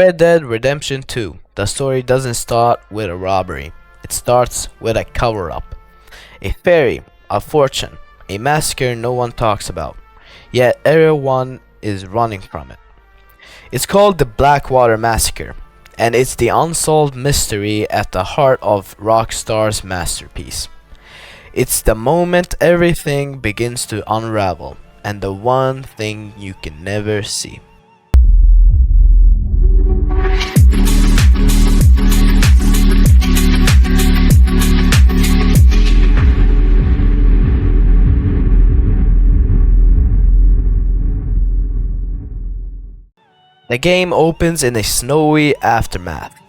Red Dead Redemption 2, the story doesn't start with a robbery. It starts with a cover-up. A ferry, a fortune, a massacre no one talks about, yet everyone is running from it. It's called the Blackwater Massacre, and it's the unsolved mystery at the heart of Rockstar's masterpiece. It's the moment everything begins to unravel, and the one thing you can never see. The game opens in a snowy aftermath.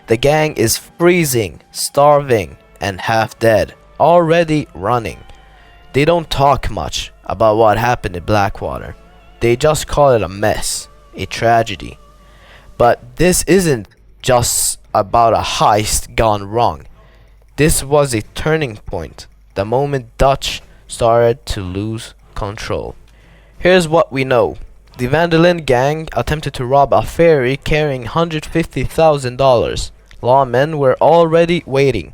The gang is freezing, starving, and half dead, already running. They don't talk much about what happened in Blackwater. They just call it a mess, a tragedy. But this isn't just about a heist gone wrong. This was a turning point, the moment Dutch started to lose control. Here's what we know. The Vandalin gang attempted to rob a ferry carrying $150,000. Lawmen were already waiting.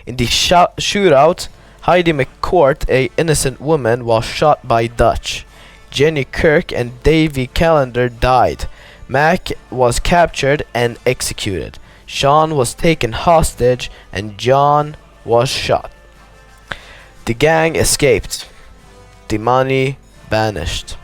In the shootout, Heidi McCourt, a innocent woman, was shot by Dutch. Jenny Kirk and Davy Callender died. Mac was captured and executed. Sean was taken hostage and John was shot. The gang escaped. The money vanished.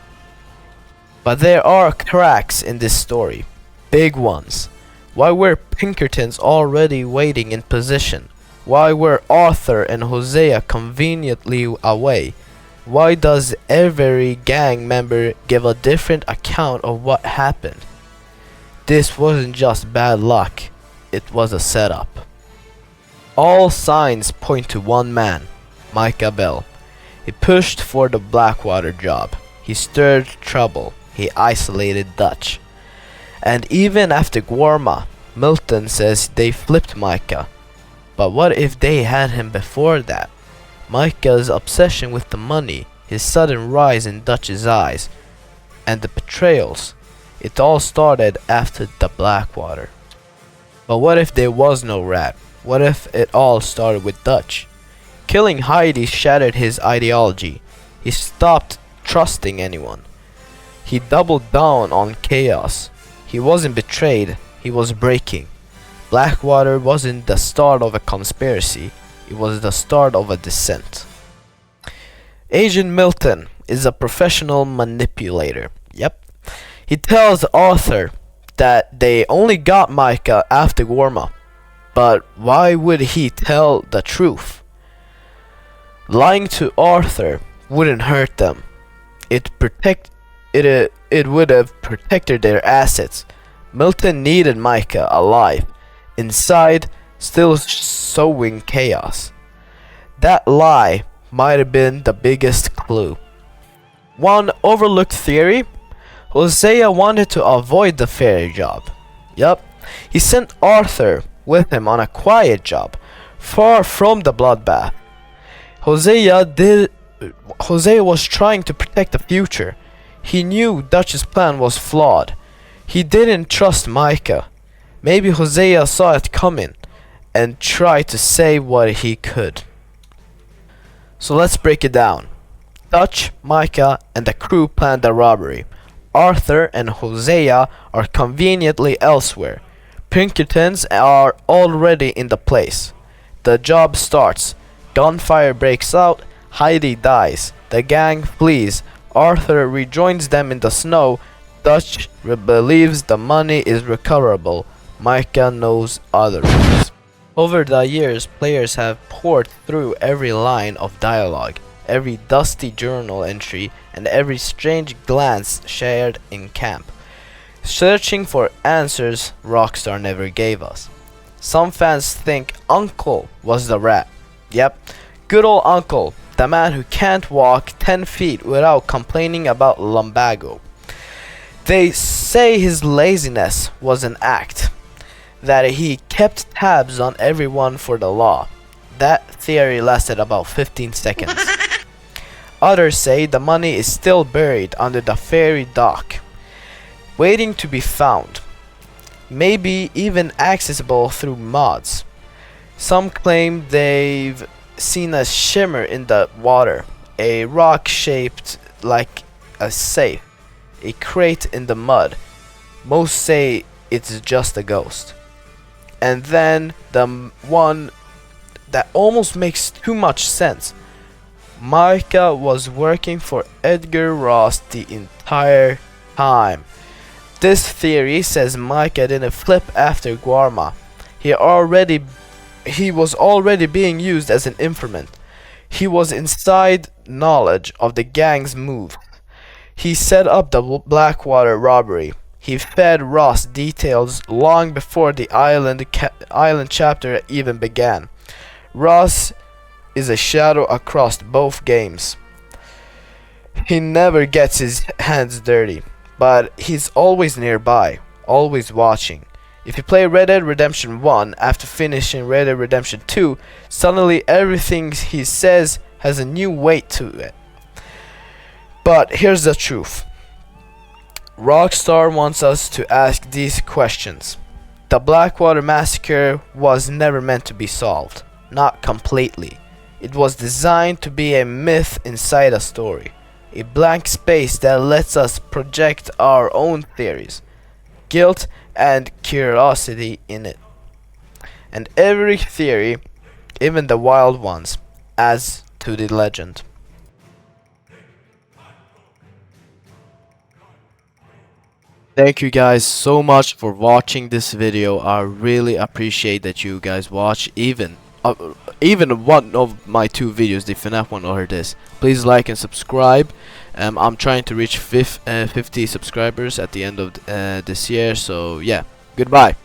But there are cracks in this story. Big ones. Why were Pinkertons already waiting in position? Why were Arthur and Hosea conveniently away? Why does every gang member give a different account of what happened? This wasn't just bad luck. It was a setup. All signs point to one man, Micah Bell. He pushed for the Blackwater job. He stirred trouble. He isolated Dutch. And even after Guarma, Milton says they flipped Micah. But what if they had him before that? Micah's obsession with the money, his sudden rise in Dutch's eyes, and the betrayals. It all started after the Blackwater. But what if there was no rat? What if it all started with Dutch? Killing Heidi shattered his ideology. He stopped trusting anyone. He doubled down on chaos. He wasn't betrayed, he was breaking. Blackwater wasn't the start of a conspiracy, it was the start of a descent. Agent Milton is a professional manipulator. Yep. He tells Arthur that they only got Micah after Guarma. But why would he tell the truth? Lying to Arthur wouldn't hurt them. It would have protected their assets. Milton needed Micah alive, inside, still sowing chaos. That lie might have been the biggest clue. One overlooked theory: Hosea wanted to avoid the ferry job. Yup, he sent Arthur with him on a quiet job, far from the bloodbath. Hosea was trying to protect the future. He knew Dutch's plan was flawed. He didn't trust Micah. Maybe Hosea saw it coming and tried to say what he could. So let's break it down. Dutch, Micah, and the crew planned the robbery. Arthur and Hosea are conveniently elsewhere. Pinkertons are already in the place. The job starts. Gunfire breaks out. Heidi dies. The gang flees. Arthur rejoins them in the snow. Dutch believes the money is recoverable. Micah knows otherwise. Over the years, players have poured through every line of dialogue, every dusty journal entry, and every strange glance shared in camp, searching for answers Rockstar never gave us. Some fans think Uncle was the rat. Yep, good old Uncle, the man who can't walk 10 feet without complaining about lumbago. They say his laziness was an act, that he kept tabs on everyone for the law. That theory lasted about 15 seconds. Others say the money is still buried under the ferry dock, waiting to be found. maybe even accessible through mods. Some claim they've seen a shimmer in the water, a rock shaped like a safe, a crate in the mud. Most say it's just a ghost. And then the one that almost makes too much sense. Micah was working for Edgar Ross the entire time. This theory says Micah didn't flip after Guarma. He was already being used as an informant. He was inside knowledge of the gang's move. He set up the Blackwater robbery. He fed Ross details long before the island chapter even began. Ross is a shadow across both games. He never gets his hands dirty, but he's always nearby, always watching. If you play Red Dead Redemption 1 after finishing Red Dead Redemption 2, suddenly everything he says has a new weight to it. But here's the truth. Rockstar wants us to ask these questions. The Blackwater Massacre was never meant to be solved. Not completely. It was designed to be a myth inside a story. A blank space that lets us project our own theories, guilt, and curiosity in it. And every theory, even the wild ones, adds to the legend. Thank you guys so much for watching this video. I really appreciate that you guys watch even one of my two videos, the FNAF one or this. Please like and subscribe. I'm trying to reach 50 subscribers at the end of this year, so yeah, goodbye.